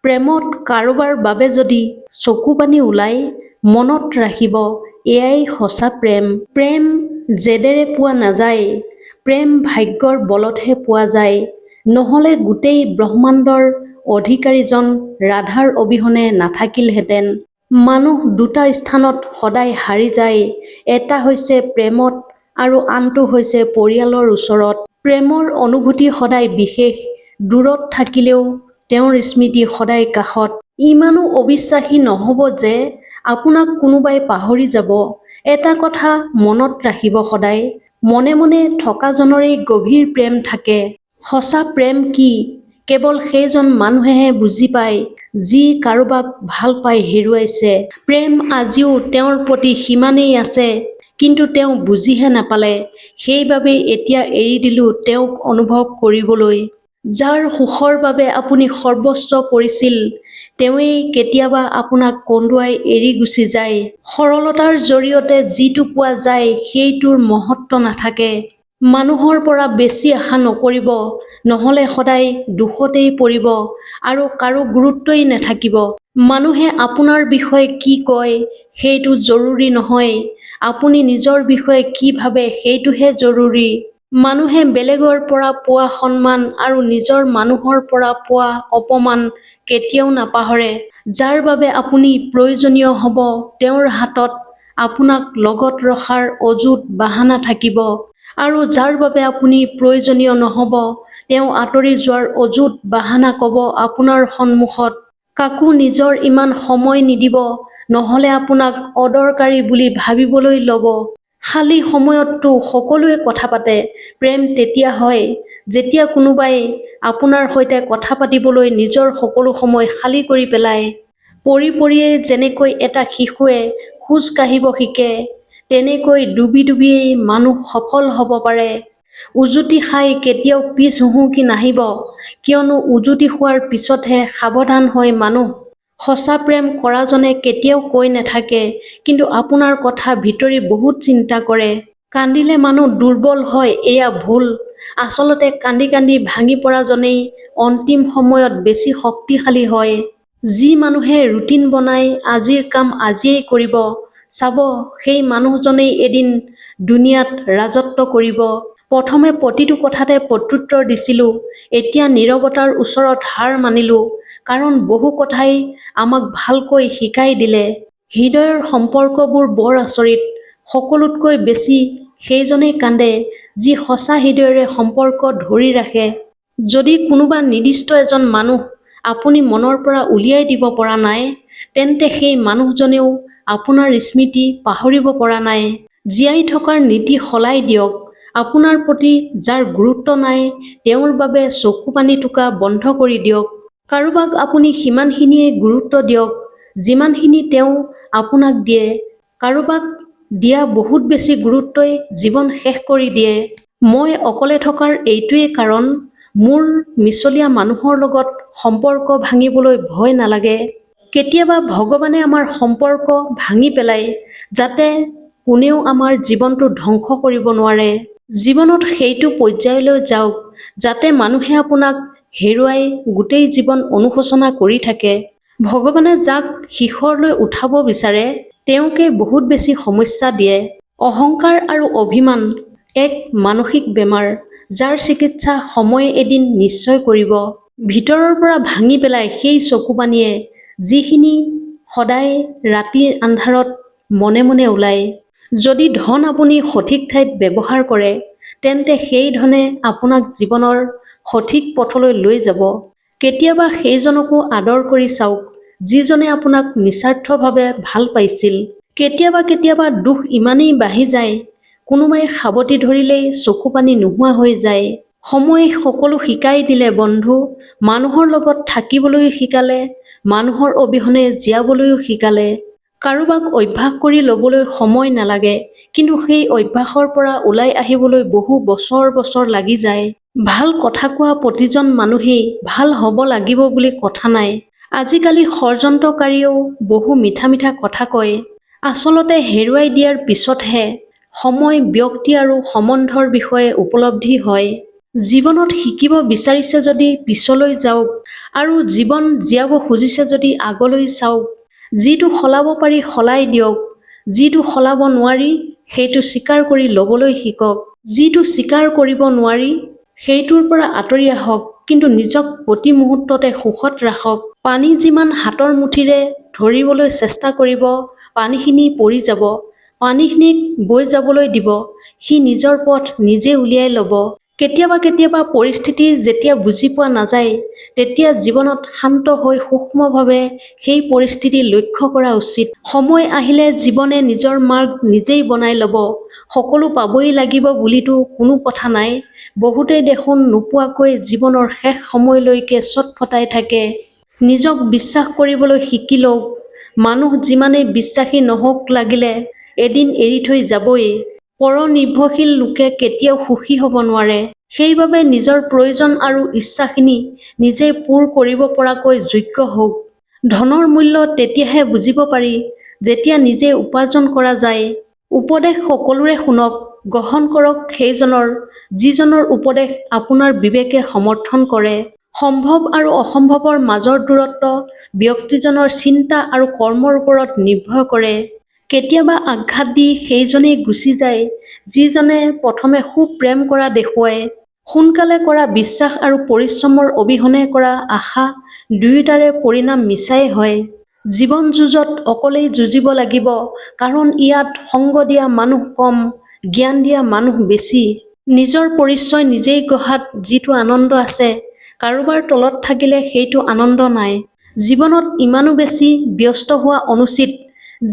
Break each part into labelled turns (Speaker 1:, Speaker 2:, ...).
Speaker 1: প্ৰেমত কাৰোবাৰ বাবে যদি চকু পানী ওলাই, মনত ৰাখিব এয়াই সঁচা প্ৰেম। প্ৰেম জেদেৰে পোৱা নাযায়, প্ৰেম ভাগ্যৰ বলতহে পোৱা যায়। নহ'লে গোটেই ব্ৰহ্মাণ্ডৰ অধিকাৰীজন ৰাধাৰ অবিহনে নাথাকিলহেঁতেন। মানুহ দুটা স্থানত সদায় হাৰি যায়, এটা হৈছে প্ৰেমত আৰু আনটো হৈছে পৰিয়ালৰ ওচৰত। প্ৰেমৰ অনুভূতি সদায় বিশেষ, দূৰত থাকিলেও তেওঁৰ স্মৃতি সদায় কাষত। ইমানো অবিশ্বাসী নহ'ব যে আপোনাক কোনোবাই পাহৰি যাব। এটা কথা মনত ৰাখিব সদায়, মনে মনে থকাজনৰেই গভীৰ প্ৰেম থাকে। সঁচা প্ৰেম কি কেৱল সেইজন মানুহেহে বুজি পায় যি কাৰোবাক ভাল পাই হেৰুৱাইছে। প্ৰেম আজিও তেওঁৰ প্ৰতি সিমানেই আছে, কিন্তু তেওঁ বুজিহে নাপালে। সেইবাবেই এতিয়া এৰি দিলো তেওঁক অনুভৱ কৰিবলৈ। যাৰ সুখৰ বাবে আপুনি সৰ্বস্ব কৰিছিল, তেওঁৱেই কেতিয়াবা আপোনাক কন্দুৱাই এৰি গুচি যায়। সৰলতাৰ জৰিয়তে যিটো পোৱা যায় সেইটোৰ মহত্ব নাথাকে। মানুহৰ পৰা বেছি আশা নকৰিব, নহ'লে সদায় দুখতেই পৰিব আৰু কাৰো গুৰুত্বই নাথাকিব। মানুহে আপোনাৰ বিষয়ে কি কয় সেইটো জৰুৰী নহয়, আপুনি নিজৰ বিষয়ে কি ভাবে সেইটোহে জৰুৰী। মানুহে বেলেগৰ পৰা পোৱা সন্মান আৰু নিজৰ মানুহৰ পৰা পোৱা অপমান কেতিয়াও নাপাহৰে। যাৰ বাবে আপুনি প্ৰয়োজনীয় হ'ব, তেওঁৰ হাতত আপোনাক লগত ৰখাৰ অযুত বাহানা থাকিব, আৰু যাৰ বাবে আপুনি প্ৰয়োজনীয় নহ'ব, তেওঁ আঁতৰি যোৱাৰ অযুত বাহানা ক'ব আপোনাৰ সন্মুখত। কাকো নিজৰ ইমান সময় নিদিব, নহ'লে আপোনাক অদৰকাৰী বুলি ভাবিবলৈ ল'ব। খালী সময়ততো সকলোৱে কথা পাতে। প্ৰেম তেতিয়া হয় যেতিয়া কোনোবাই আপোনাৰ সৈতে কথা পাতিবলৈ নিজৰ সকলো সময় খালী কৰি পেলায়। পৰি পৰিয়েই যেনেকৈ এটা শিশুৱে খোজ কাঢ়িব শিকে, তেনেকৈ ডুবি ডুবিয়েই মানুহ সফল হ'ব পাৰে। উজুটি খাই কেতিয়াও পিছ হুহুকি নাহিব, কিয়নো উজুটি খোৱাৰ পিছতহে সাৱধান হয় মানুহ। সঁচা প্ৰেম কৰাজনে কেতিয়াও কৈ নাথাকে, কিন্তু আপোনাৰ কথা ভিতৰি বহুত চিন্তা কৰে। কান্দিলে মানুহ দুৰ্বল হয় এয়া ভুল। আচলতে কান্দি কান্দি ভাঙি পৰাজনেই অন্তিম সময়ত বেছি শক্তিশালী হয়। যি মানুহে ৰুটিন বনাই আজিৰ কাম আজিয়েই কৰিব, চাব সেই মানুহজনেই এদিন দুনিয়াত ৰাজত্ব কৰিব। প্ৰথমে প্ৰতিটো কথাতে প্ৰত্যুত্তৰ দিছিলোঁ, এতিয়া নীৰৱতাৰ ওচৰত হাৰ মানিলোঁ, কাৰণ বহু কথাই আমাক ভালকৈ শিকাই দিলে। হৃদয়ৰ সম্পৰ্কবোৰ বৰ আচৰিত। সকলোতকৈ বেছি সেইজনেই কান্দে যি সঁচা হৃদয়েৰে সম্পৰ্ক ধৰি ৰাখে। যদি কোনোবা নিৰ্দিষ্ট এজন মানুহ আপুনি মনৰ পৰা উলিয়াই দিব পৰা নাই, তেন্তে সেই মানুহজনেও আপোনাৰ স্মৃতি পাহৰিব পৰা নাই। জীয়াই থকাৰ নীতি সলাই দিয়ক। আপোনাৰ প্ৰতি যাৰ গুৰুত্ব নাই, তেওঁৰ বাবে চকু পানী টুকা বন্ধ কৰি দিয়ক। কাৰোবাক আপুনি সিমানখিনিয়েই গুৰুত্ব দিয়ক যিমানখিনি তেওঁ আপোনাক দিয়ে। কাৰোবাক দিয়া বহুত বেছি গুৰুত্বই জীৱন শেষ কৰি দিয়ে। মই অকলে থকাৰ এইটোৱেই কাৰণ, মোৰ মিছলীয়া মানুহৰ লগত সম্পৰ্ক ভাঙিবলৈ ভয় নালাগে। কেতিয়াবা ভগৱানে আমাৰ সম্পৰ্ক ভাঙি পেলায়, যাতে কোনেও আমাৰ জীৱনটো ধ্বংস কৰিব নোৱাৰে। জীৱনত সেইটো পৰ্যায়লৈ যাওক, যাতে মানুহে আপোনাক হেৰুৱাই গোটেই জীৱন অনুশোচনা কৰি থাকে। ভগৱানে যাক শিখৰলৈ উঠাব বিচাৰে, তেওঁকে বহুত বেছি সমস্যা দিয়ে। অহংকাৰ আৰু অভিমান এক মানসিক বেমাৰ, যাৰ চিকিৎসা সময়ে এদিন নিশ্চয় কৰিব। ভিতৰৰ পৰা ভাঙি পেলাই সেই চকু পানীয়ে, যিখিনি সদায় ৰাতিৰ আন্ধাৰত মনে মনে ওলায়। যদি ধন আপুনি সঠিক ঠাইত ব্যৱহাৰ কৰে, তেন্তে সেই ধনে আপোনাক জীৱনৰ সঠিক পথলৈ লৈ যাব। কেতিয়াবা সেইজনকো আদৰ কৰি চাওক, যিজনে আপোনাক নিস্বাৰ্থভাৱে ভাল পাইছিল। কেতিয়াবা দুখ ইমানেই বাঢ়ি যায়, কোনোবাই সাৱটি ধৰিলেই চকু পানী নোহোৱা হৈ যায়। সময়ে সকলো শিকাই দিলে বন্ধু, মানুহৰ লগত থাকিবলৈও শিকালে, মানুহৰ অবিহনে জীয়াবলৈও শিকালে। কাৰোবাক অভ্যাস কৰি ল'বলৈ সময় নালাগে, কিন্তু সেই অভ্যাসৰ পৰা ওলাই আহিবলৈ বহু বছৰ বছৰ লাগি যায়। ভাল কথা কোৱা প্ৰতিজন মানুহেই ভাল হ'ব লাগিব বুলি কথা নাই। আজিকালি ষড়যন্ত্ৰকাৰীয়েও বহু মিঠা মিঠা কথা কয়। আচলতে হেৰুৱাই দিয়াৰ পিছতহে সময়, ব্যক্তি আৰু সম্বন্ধৰ বিষয়ে উপলব্ধি হয়। জীৱনত শিকিব বিচাৰিছে যদি পিছলৈ যাওক আৰু জীৱন জীয়াব খুজিছে যদি আগলৈ চাওক। যিটো সলাব পাৰি সলাই দিয়ক, যিটো সলাব নোৱাৰি সেইটো স্বীকাৰ কৰি ল'বলৈ শিকক। যিটো স্বীকাৰ কৰিব নোৱাৰি সেইটোৰ পৰা আঁতৰি আহক, কিন্তু নিজক প্ৰতি মুহূৰ্ততে সুখত ৰাখক। পানী যিমান হাতৰ মুঠিৰে ধৰিবলৈ চেষ্টা কৰিব, পানীখিনি পৰি যাব। পানীখিনিক বৈ যাবলৈ দিব, সি নিজৰ পথ নিজে উলিয়াই ল'ব। কেতিয়াবা পৰিস্থিতি যেতিয়া বুজি পোৱা নাযায়, তেতিয়া জীৱনত শান্ত হৈ সূক্ষ্মভাৱে সেই পৰিস্থিতি লক্ষ্য কৰা উচিত। সময় আহিলে জীৱনে নিজৰ মাৰ্গ নিজেই বনাই ল'ব। সকলো পাবই লাগিব বুলিতো কোনো কথা নাই। বহুতেই দেখোন নোপোৱাকৈ জীৱনৰ শেষ সময়লৈকে ছটফটাই থাকে। নিজক বিশ্বাস কৰিবলৈ শিকি লওক। মানুহ যিমানেই বিশ্বাসী নহওক লাগিলে এদিন এৰি থৈ যাবই। পৰনিৰ্ভৰশীল লোকে কেতিয়াও সুখী হ'ব নোৱাৰে। সেইবাবে নিজৰ প্ৰয়োজন আৰু ইচ্ছাখিনি নিজেই পূৰ কৰিব পৰাকৈ যোগ্য হওক। ধনৰ মূল্য তেতিয়াহে বুজিব পাৰি যেতিয়া নিজে উপাৰ্জন কৰা যায়। উপদেশ সকলোৰে শুনক, গ্ৰহণ কৰক সেইজনৰ, যিজনৰ উপদেশ আপোনাৰ বিবেকে সমৰ্থন কৰে। সম্ভৱ আৰু অসম্ভৱৰ মাজৰ দূৰত্ব ব্যক্তিজনৰ চিন্তা আৰু কৰ্মৰ ওপৰত নিৰ্ভৰ কৰে। কেতিয়াবা আঘাত দি সেইজনেই গুচি যায় যিজনে প্ৰথমে খুব প্ৰেম কৰা দেখুৱায়। সোনকালে কৰা বিশ্বাস আৰু পৰিশ্ৰমৰ অবিহনে কৰা আশা দুয়োটাৰে পৰিণাম মিছাই হয়। জীৱন যুঁজত অকলেই যুঁজিব লাগিব, কাৰণ ইয়াত সংগ দিয়া মানুহ কম, জ্ঞান দিয়া মানুহ বেছি। নিজৰ পৰিচয় নিজেই গঢ়াত যিটো আনন্দ আছে, কাৰোবাৰ তলত থাকিলে সেইটো আনন্দ নাই। জীৱনত ইমানো বেছি ব্যস্ত হোৱা অনুচিত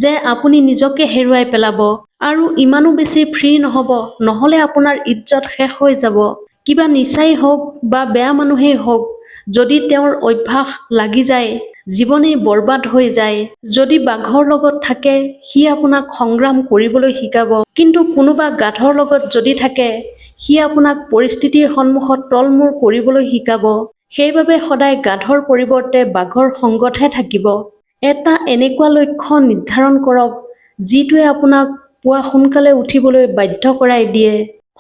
Speaker 1: যে আপুনি নিজকে হেৰুৱাই পেলাব, আৰু ইমানো বেছি ফ্ৰী নহ'ব, নহ'লে আপোনাৰ ইজ্জত শেষ হৈ যাব। কিবা নিচাই হওক বা বেয়া মানুহেই হওক, যদি তেওঁৰ অভ্যাস লাগি যায়, জীৱনেই বৰবাদ হৈ যায়। যদি বাঘৰ লগত থাকে, সি আপোনাক সংগ্ৰাম কৰিবলৈ শিকাব, কিন্তু কোনোবা গাধৰ লগত যদি থাকে, সি আপোনাক পৰিস্থিতিৰ সন্মুখত তলমূৰ কৰিবলৈ শিকাব। সেইবাবে সদায় গাধৰ পৰিৱৰ্তে বাঘৰ সংগতহে থাকিব। এটা এনেকুৱা লক্ষ্য নিৰ্ধাৰণ কৰক যিটোৱে আপোনাক পুৱা সোনকালে উঠিবলৈ বাধ্য কৰাই দিয়ে।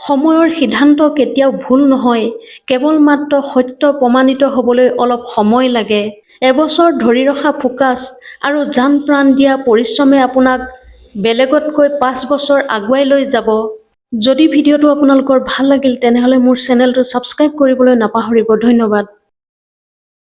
Speaker 1: সময়ৰ সিদ্ধান্ত কেতিয়াও ভুল নহয়, কেৱল মাত্ৰ সত্য প্ৰমাণিত হ'বলৈ অলপ সময় লাগে। এবছৰ ধৰি ৰখা ফোকাছ আৰু জান প্ৰাণ দিয়া পৰিশ্ৰমে আপোনাক বেলেগতকৈ 5 বছৰ আগুৱাই লৈ যাব। যদি ভিডিঅ'টো আপোনালোকৰ ভাল লাগিল তেনেহ'লে মোৰ চেনেলটো ছাবস্ক্ৰাইব কৰিবলৈ নাপাহৰিব। ধন্যবাদ।